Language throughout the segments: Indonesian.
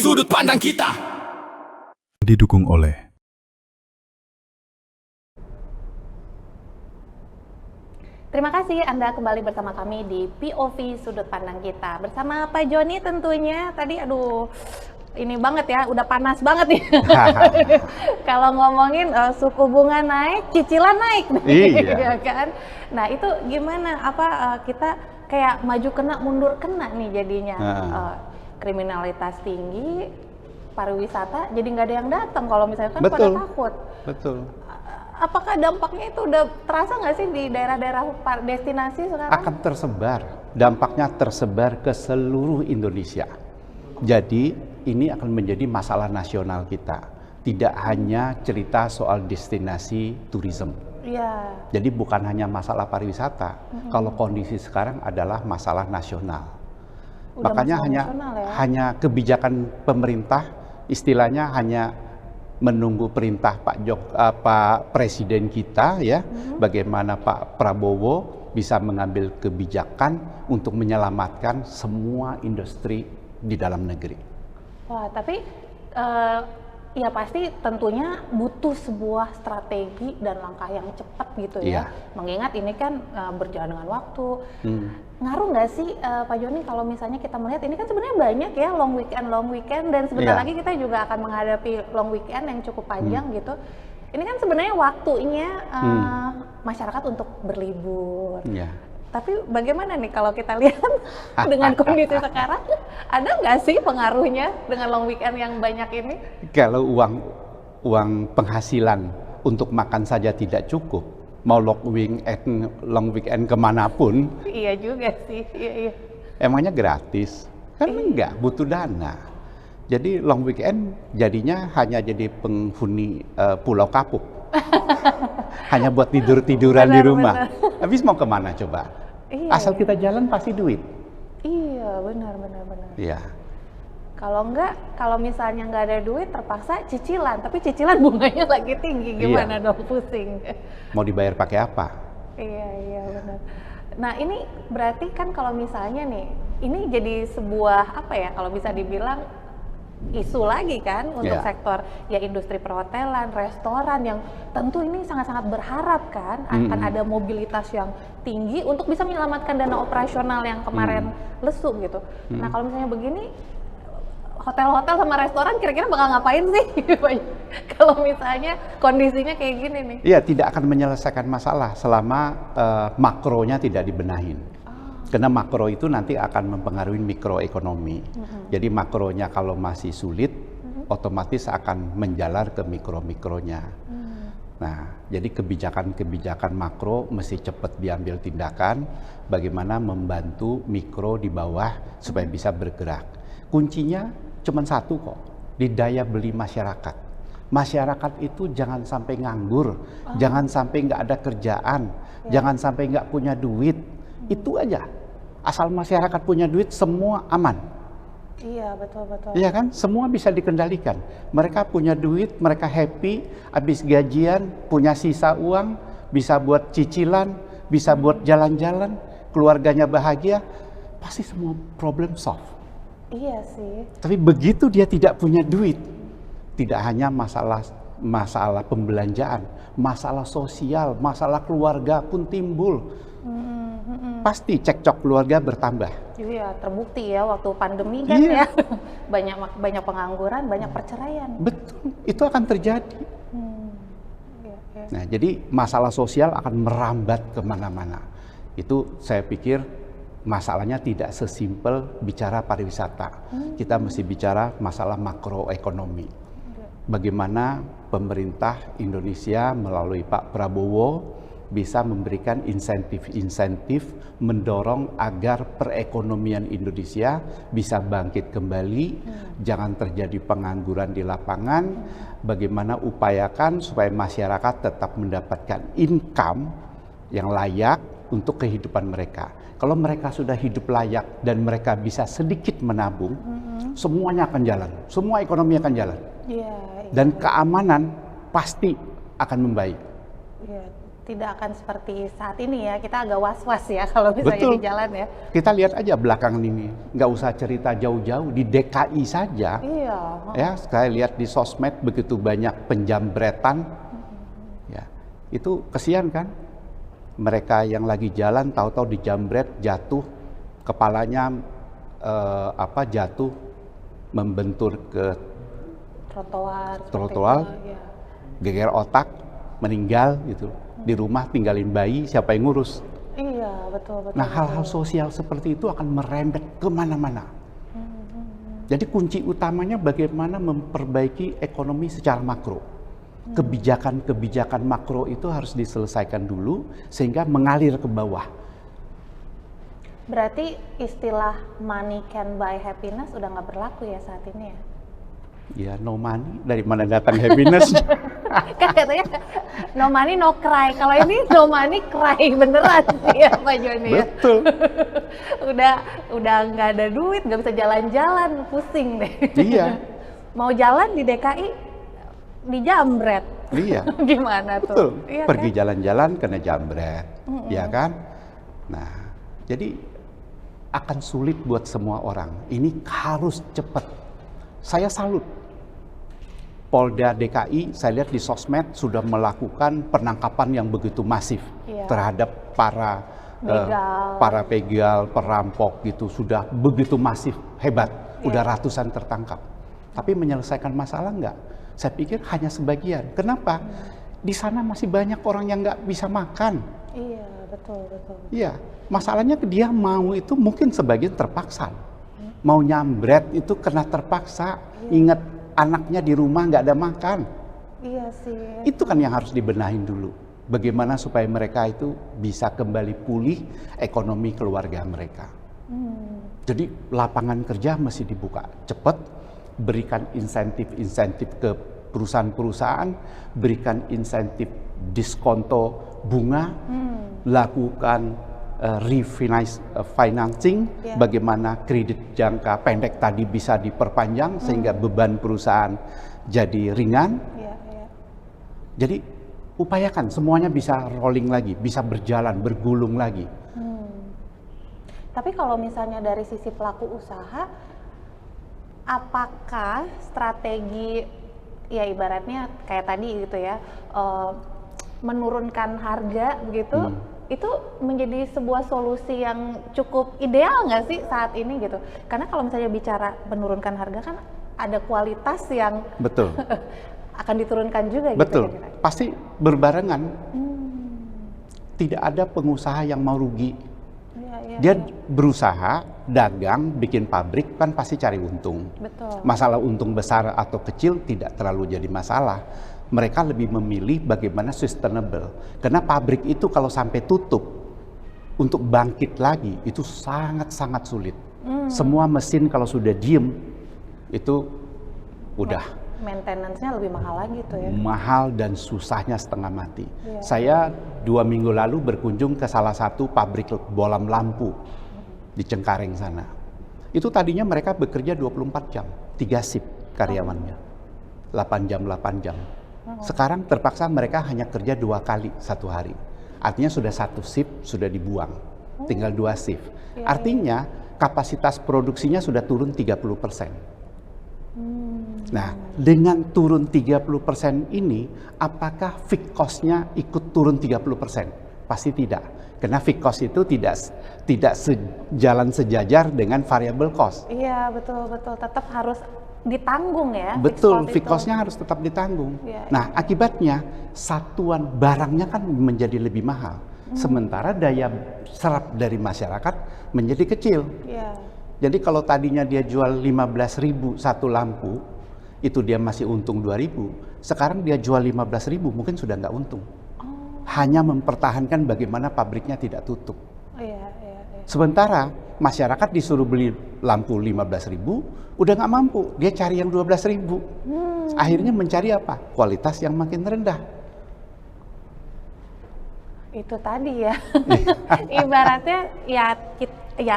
sudut pandang kita. Didukung oleh Terima kasih Anda kembali bersama kami di POV Sudut Pandang Kita. Bersama Pak Joni tentunya. Tadi ini banget ya, udah panas banget nih. Kalau ngomongin suku bunga naik, cicilan naik nih, Iya. kan? Nah itu gimana? Kita kayak maju kena, mundur kena nih jadinya. Kriminalitas tinggi, pariwisata jadi nggak ada yang datang kalau misalnya kan pada takut. Betul. Apakah dampaknya itu udah terasa nggak sih di daerah-daerah destinasi sekarang? Akan tersebar, dampaknya tersebar ke seluruh Indonesia. Jadi ini akan menjadi masalah nasional kita. Tidak hanya cerita soal destinasi tourism. Iya. Jadi bukan hanya masalah pariwisata. Kalau kondisi sekarang adalah masalah nasional. Udah Makanya masalah nasional ya? hanya kebijakan pemerintah, istilahnya hanya menunggu perintah Pak Presiden kita ya, bagaimana Pak Prabowo bisa mengambil kebijakan untuk menyelamatkan semua industri di dalam negeri. Wah, tapi ya pasti tentunya butuh sebuah strategi dan langkah yang cepat gitu ya. Iya. Mengingat ini kan berjalan dengan waktu. Ngaruh nggak sih Pak Joni kalau misalnya kita melihat ini kan sebenarnya banyak ya long weekend dan sebentar Iya. lagi kita juga akan menghadapi long weekend yang cukup panjang gitu. Ini kan sebenarnya waktunya masyarakat untuk berlibur. Iya. Tapi bagaimana nih kalau kita lihat dengan kondisi sekarang, ada nggak sih pengaruhnya dengan long weekend yang banyak ini? Kalau uang penghasilan untuk makan saja tidak cukup, mau long weekend kemanapun, Iya juga sih, iya. emangnya gratis? Kan enggak, butuh dana. Jadi long weekend jadinya hanya jadi penghuni pulau kapuk. Hanya buat tidur-tiduran di rumah. Habis mau kemana coba? Iya, Asal kita jalan pasti duit. Iya, benar. Iya. Kalau misalnya nggak ada duit terpaksa cicilan, tapi cicilan bunganya lagi tinggi, gimana dong, pusing. Mau dibayar pakai apa? Iya benar. Nah ini berarti kan kalau misalnya nih, ini jadi sebuah kalau bisa dibilang isu lagi kan untuk sektor ya industri perhotelan, restoran yang tentu ini sangat-sangat berharap kan akan ada mobilitas yang tinggi untuk bisa menyelamatkan dana operasional yang kemarin lesu gitu. Nah kalau misalnya begini, hotel-hotel sama restoran kira-kira bakal ngapain sih kalau misalnya kondisinya kayak gini nih? Iya, tidak akan menyelesaikan masalah selama makronya tidak dibenahin. Karena makro itu nanti akan mempengaruhi mikroekonomi. Jadi makronya kalau masih sulit, otomatis akan menjalar ke mikro-mikronya. Nah, jadi kebijakan-kebijakan makro mesti cepat diambil tindakan, bagaimana membantu mikro di bawah supaya bisa bergerak. Kuncinya cuma satu kok, di daya beli masyarakat. Masyarakat itu jangan sampai nganggur, jangan sampai nggak ada kerjaan, jangan sampai nggak punya duit. Itu aja. Asal masyarakat punya duit, semua aman. Iya, betul. Iya kan? Semua bisa dikendalikan. Mereka punya duit, mereka happy, habis gajian, punya sisa uang, bisa buat cicilan, bisa buat jalan-jalan, keluarganya bahagia, pasti semua problem solve. Iya sih. Tapi begitu dia tidak punya duit, tidak hanya masalah pembelanjaan, masalah sosial, masalah keluarga pun timbul. Pasti cekcok keluarga bertambah. Iya, terbukti ya waktu pandemi kan ya. Banyak pengangguran, banyak perceraian. Betul, itu akan terjadi. Iya. Nah, jadi masalah sosial akan merambat kemana-mana. Itu saya pikir masalahnya tidak sesimpel bicara pariwisata. Kita mesti bicara masalah makroekonomi. Bagaimana pemerintah Indonesia melalui Pak Prabowo bisa memberikan insentif-insentif mendorong agar perekonomian Indonesia bisa bangkit kembali, jangan terjadi pengangguran di lapangan, bagaimana upayakan supaya masyarakat tetap mendapatkan income yang layak untuk kehidupan mereka. Kalau mereka sudah hidup layak dan mereka bisa sedikit menabung, semuanya akan jalan, semua ekonomi akan jalan. Dan keamanan pasti akan membaik. tidak akan seperti saat ini ya. Kita agak was-was ya kalau misalnya Betul. di jalan ya. Kita lihat aja belakangan ini, nggak usah cerita jauh-jauh, di DKI saja, Iya. ya, saya lihat di sosmed begitu banyak penjambretan, ya, itu kesian kan? Mereka yang lagi jalan tahu-tahu dijambret, jatuh, kepalanya jatuh, membentur ke Trotoar. seperti Trotoar. itu, ya. geger otak, meninggal gitu. Di rumah tinggalin bayi, siapa yang ngurus? Iya, betul. Nah, hal-hal sosial seperti itu akan merembet kemana-mana. Jadi kunci utamanya bagaimana memperbaiki ekonomi secara makro. Kebijakan-kebijakan makro itu harus diselesaikan dulu sehingga mengalir ke bawah. Berarti istilah money can buy happiness udah nggak berlaku ya saat ini ya? Ya, no money, dari mana datang happiness? Kan katanya no money no cry. Kalau ini no money cry beneran sih ya Pak Joni ya. Betul. udah nggak ada duit, nggak bisa jalan-jalan, pusing deh. Iya. Mau jalan di DKI dijambret. Iya. Gimana tuh? Betul. Iya Pergi kan? jalan-jalan kena jambret, ya kan? Nah, jadi akan sulit buat semua orang. Ini harus cepat. Saya salut. Polda DKI, saya lihat di sosmed sudah melakukan penangkapan yang begitu masif terhadap para begal, perampok gitu, sudah begitu masif, hebat, udah ratusan tertangkap. Tapi menyelesaikan masalah enggak? Saya pikir hanya sebagian. Kenapa? Di sana masih banyak orang yang nggak bisa makan. Iya, betul. Iya, masalahnya dia mau itu mungkin sebagian terpaksa. Mau nyambret itu kena terpaksa. Ingat anaknya di rumah nggak ada makan. Iya sih. Itu kan yang harus dibenahin dulu. Bagaimana supaya mereka itu bisa kembali pulih ekonomi keluarga mereka. Jadi lapangan kerja mesti dibuka cepat, berikan insentif-insentif ke perusahaan-perusahaan, berikan insentif diskonto bunga, lakukan refinancing, bagaimana kredit jangka pendek tadi bisa diperpanjang sehingga beban perusahaan jadi ringan. Jadi upayakan semuanya bisa rolling lagi, bisa berjalan, bergulung lagi. Tapi kalau misalnya dari sisi pelaku usaha, apakah strategi ya ibaratnya kayak tadi gitu ya, menurunkan harga begitu, itu menjadi sebuah solusi yang cukup ideal nggak sih saat ini gitu? Karena kalau misalnya bicara menurunkan harga kan ada kualitas yang Betul. akan diturunkan juga Betul. gitu. Pasti berbarengan. Tidak ada pengusaha yang mau rugi. Dia berusaha, dagang, bikin pabrik kan pasti cari untung. Betul. Masalah untung besar atau kecil tidak terlalu jadi masalah. Mereka lebih memilih bagaimana sustainable. Karena pabrik itu kalau sampai tutup, untuk bangkit lagi itu sangat-sangat sulit. Semua mesin kalau sudah diem, itu udah. Maintenance-nya lebih mahal lagi tuh ya. Mahal dan susahnya setengah mati. Saya 2 minggu lalu berkunjung ke salah satu pabrik bolam lampu di Cengkareng sana. Itu tadinya mereka bekerja 24 jam, 3 shift karyawannya. 8 jam. Sekarang terpaksa mereka hanya kerja 2 kali satu hari. Artinya sudah 1 shift sudah dibuang, tinggal 2 shift. Artinya kapasitas produksinya sudah turun 30%. Nah, dengan turun 30% ini, apakah fixed cost-nya ikut turun 30%? Pasti tidak. Karena fixed cost itu tidak sejalan sejajar dengan variable cost. Iya, betul. Tetap harus ditanggung ya. Betul, fixed cost-nya harus tetap ditanggung. Nah, akibatnya satuan barangnya kan menjadi lebih mahal. Sementara daya serap dari masyarakat menjadi kecil. Jadi kalau tadinya dia jual 15.000 satu lampu, itu dia masih untung 2.000. Sekarang dia jual 15.000 mungkin sudah nggak untung. Hanya mempertahankan bagaimana pabriknya tidak tutup. Sementara masyarakat disuruh beli lampu 15.000, udah nggak mampu. Dia cari yang 12.000. Akhirnya mencari apa? Kualitas yang makin rendah. Itu tadi ya. Ibaratnya ya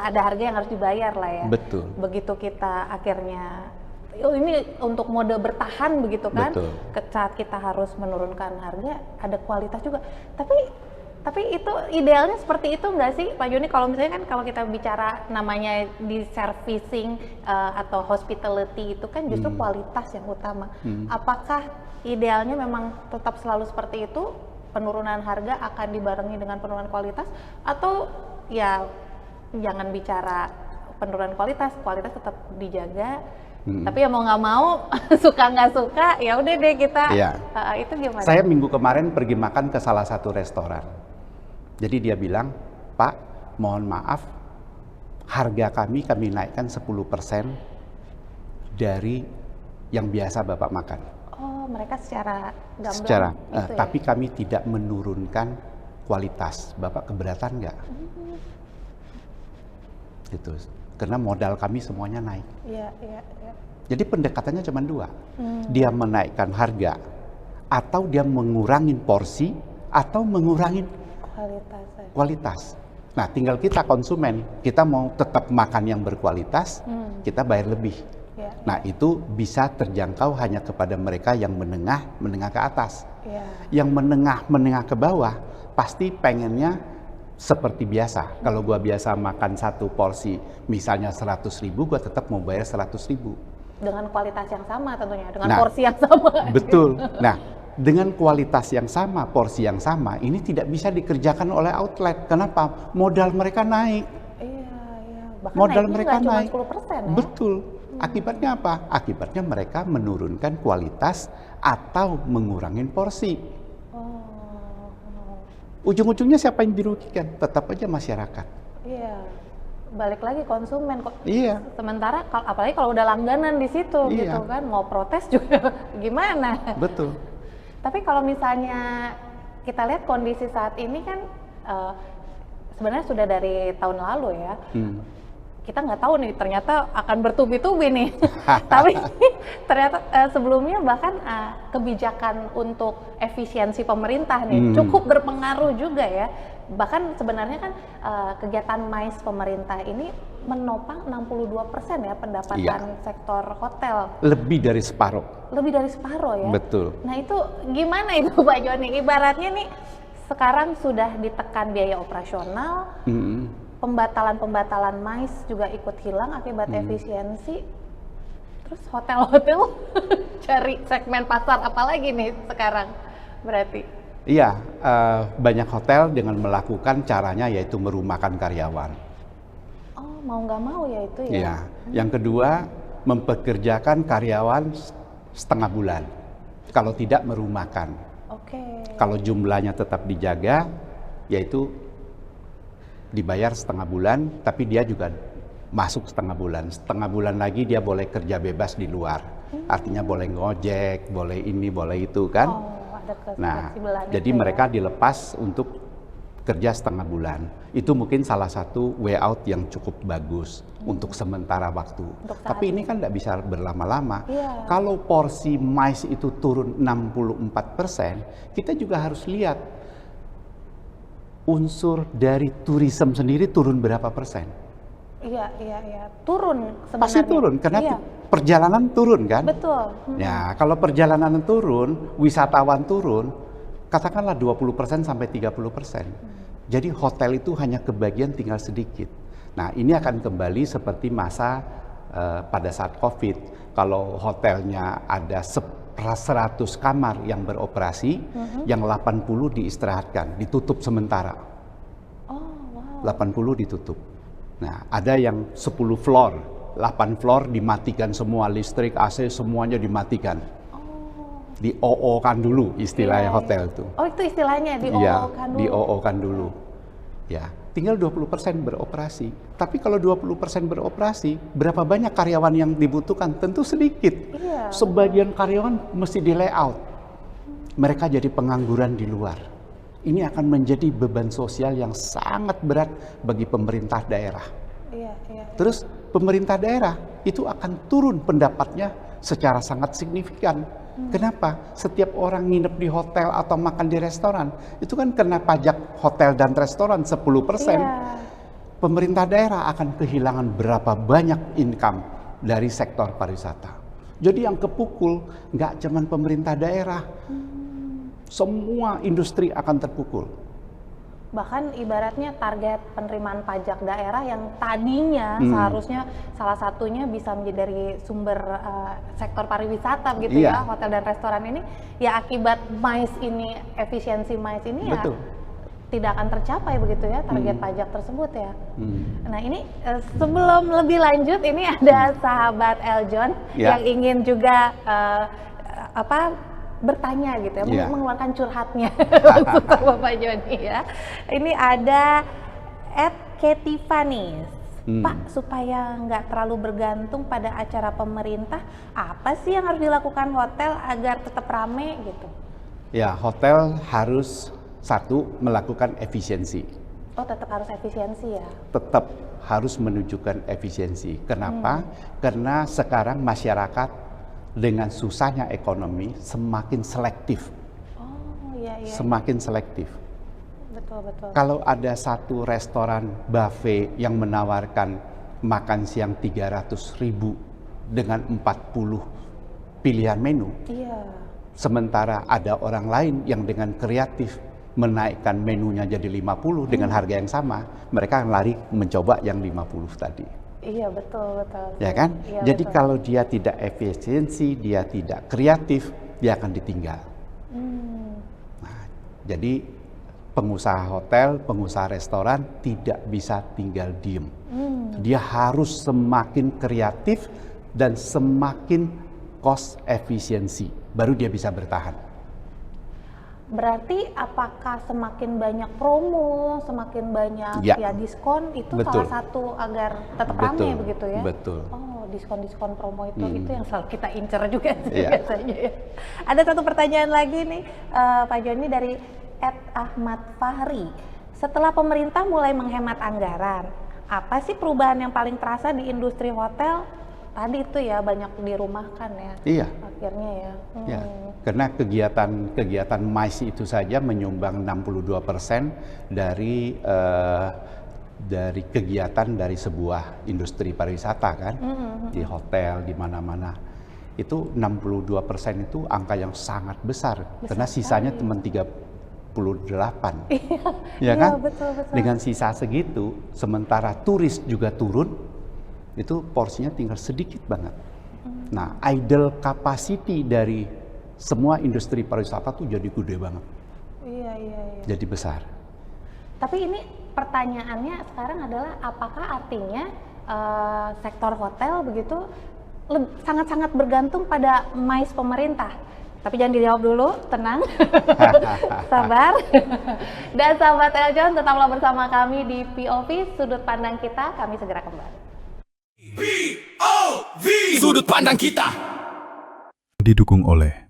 ada harga yang harus dibayar lah ya. Betul. Begitu kita akhirnya ini untuk mode bertahan begitu kan. Betul. Saat kita harus menurunkan harga, ada kualitas juga. Tapi itu idealnya seperti itu nggak sih Pak Joni? Kalau misalnya kan kalau kita bicara namanya di servicing atau hospitality itu kan justru kualitas yang utama. Apakah idealnya memang tetap selalu seperti itu, penurunan harga akan dibarengi dengan penurunan kualitas, atau ya jangan bicara penurunan kualitas tetap dijaga, tapi ya mau nggak mau suka nggak suka ya udah deh kita. Itu gimana? Saya minggu kemarin pergi makan ke salah satu restoran. Jadi dia bilang, Pak, mohon maaf, harga kami naikkan 10% dari yang biasa Bapak makan. Oh, mereka secara gamblang Secara, itu ya? tapi kami tidak menurunkan kualitas. Bapak keberatan nggak? Gitu. Karena modal kami semuanya naik. Iya. Jadi pendekatannya cuma dua. Dia menaikkan harga, atau dia mengurangi porsi, atau mengurangi kualitas. Nah, tinggal kita konsumen, kita mau tetap makan yang berkualitas, kita bayar lebih. Nah, itu bisa terjangkau hanya kepada mereka yang menengah ke atas. Yang menengah ke bawah, pasti pengennya seperti biasa. Kalau gua biasa makan satu porsi, misalnya 100.000, gua tetap mau bayar 100.000. Dengan kualitas yang sama tentunya, dengan porsi yang sama. Betul. Nah, dengan kualitas yang sama, porsi yang sama, ini tidak bisa dikerjakan oleh outlet. Kenapa? Modal mereka naik. Iya. Bahkan Modal mereka naik. 10% ya? Betul. Akibatnya apa? Akibatnya mereka menurunkan kualitas atau mengurangi porsi. Ujung-ujungnya siapa yang dirugikan? Tetap aja masyarakat. Iya. Balik lagi konsumen kok. Iya. Sementara apalagi kalau udah langganan di situ gitu kan, mau protes juga gimana? Betul. Tapi kalau misalnya kita lihat kondisi saat ini kan sebenarnya sudah dari tahun lalu ya. Kita nggak tahu nih ternyata akan bertubi-tubi nih. Tapi ternyata sebelumnya bahkan kebijakan untuk efisiensi pemerintah nih cukup berpengaruh juga ya. Bahkan sebenarnya kan kegiatan MICE pemerintah ini menopang 62% ya pendapatan sektor hotel. Lebih dari separuh. Lebih dari separuh ya. Betul. Nah itu gimana itu Pak Joni? Ibaratnya nih sekarang sudah ditekan biaya operasional, pembatalan MICE juga ikut hilang akibat efisiensi. Terus hotel-hotel cari segmen pasar apa lagi nih sekarang berarti? Iya, banyak hotel dengan melakukan caranya yaitu merumahkan karyawan. Oh, mau nggak mau ya itu ya? Iya. Yang kedua, mempekerjakan karyawan setengah bulan. Kalau tidak merumahkan. Kalau jumlahnya tetap dijaga, yaitu dibayar setengah bulan, tapi dia juga masuk setengah bulan. Setengah bulan lagi dia boleh kerja bebas di luar. Artinya boleh ngojek, boleh ini, boleh itu kan. Nah, jadi mereka dilepas untuk kerja setengah bulan. Itu mungkin salah satu way out yang cukup bagus untuk sementara waktu. Tapi ini kan tidak bisa berlama-lama. Kalau porsi MICE itu turun 64%, kita juga harus lihat unsur dari tourism sendiri turun berapa persen. Iya. Turun sebenarnya. Pasti turun, karena perjalanan turun kan? Betul. Ya, kalau perjalanan turun, wisatawan turun, katakanlah 20% sampai 30%. Jadi hotel itu hanya kebagian tinggal sedikit. Nah, ini akan kembali seperti masa pada saat COVID. Kalau hotelnya ada 100 kamar yang beroperasi, yang 80 diistirahatkan, ditutup sementara. 80 ditutup. Nah, ada yang 10 floor, 8 floor dimatikan semua, listrik, AC semuanya dimatikan. Di OO-kan dulu istilahnya hotel itu. Oh, itu istilahnya di OO-kan dulu. Di OO-kan dulu. Ya, tinggal 20% beroperasi. Tapi kalau 20% beroperasi, berapa banyak karyawan yang dibutuhkan? Tentu sedikit. Sebagian karyawan mesti di layout. Mereka jadi pengangguran di luar. Ini akan menjadi beban sosial yang sangat berat bagi pemerintah daerah. Terus pemerintah daerah itu akan turun pendapatnya secara sangat signifikan. Kenapa? Setiap orang nginep di hotel atau makan di restoran, itu kan kena pajak hotel dan restoran 10%. Pemerintah daerah akan kehilangan berapa banyak income dari sektor pariwisata. Jadi yang kepukul nggak cuman pemerintah daerah, semua industri akan terpukul. Bahkan ibaratnya target penerimaan pajak daerah yang tadinya seharusnya salah satunya bisa menjadi dari sumber sektor pariwisata begitu ya, hotel dan restoran ini, ya akibat MICE ini, efisiensi MICE ini ya tidak akan tercapai begitu ya target pajak tersebut ya. Nah ini sebelum lebih lanjut, ini ada sahabat Eljon yang ingin juga bertanya gitu ya, mengeluarkan curhatnya langsung sama Pak Joni ya. Ini ada @Ketifanis. Pak, supaya nggak terlalu bergantung pada acara pemerintah, apa sih yang harus dilakukan hotel agar tetap rame gitu? Ya, hotel harus satu melakukan efisiensi. Oh, tetap harus efisiensi ya? Tetap harus menunjukkan efisiensi. Kenapa? Karena sekarang masyarakat dengan susahnya ekonomi semakin selektif. Oh, iya. Semakin selektif. Betul. Kalau ada satu restoran buffet yang menawarkan makan siang 300.000 dengan 40 pilihan menu. Iya. Sementara ada orang lain yang dengan kreatif menaikkan menunya jadi 50 dengan harga yang sama, mereka akan lari mencoba yang 50 tadi. Iya, betul. Ya kan? Iya, jadi betul. kalau dia tidak efisiensi, dia tidak kreatif, dia akan ditinggal. Nah, jadi pengusaha hotel, pengusaha restoran tidak bisa tinggal diem. Dia harus semakin kreatif dan semakin cost efisiensi, baru dia bisa bertahan. Berarti apakah semakin banyak promo, semakin banyak ya diskon itu salah satu agar tetap ramai begitu ya? Betul. Oh, diskon-diskon promo itu yang selalu kita incer juga biasanya ya. Ada satu pertanyaan lagi nih Pak Joni dari @Ahmad Fahri. Setelah pemerintah mulai menghemat anggaran, apa sih perubahan yang paling terasa di industri hotel? Tadi itu ya banyak dirumahkan ya. Iya. Akhirnya ya. Ya, karena kegiatan MICE itu saja menyumbang 62% dari kegiatan dari sebuah industri pariwisata kan, di hotel di mana-mana. Itu 62% itu angka yang sangat besar karena sisanya cuma 38. Ya kan? Betul. Dengan sisa segitu, sementara turis juga turun, itu porsinya tinggal sedikit banget. Nah, idle capacity dari semua industri pariwisata tuh jadi gede banget. Iya. Jadi besar. Tapi ini pertanyaannya sekarang adalah apakah artinya sektor hotel begitu sangat-sangat bergantung pada MICE pemerintah? Tapi jangan dijawab dulu, tenang, sabar. Dan sahabat Eljon, tetaplah bersama kami di POV Sudut Pandang Kita. Kami segera kembali. POV Sudut Pandang Kita Didukung oleh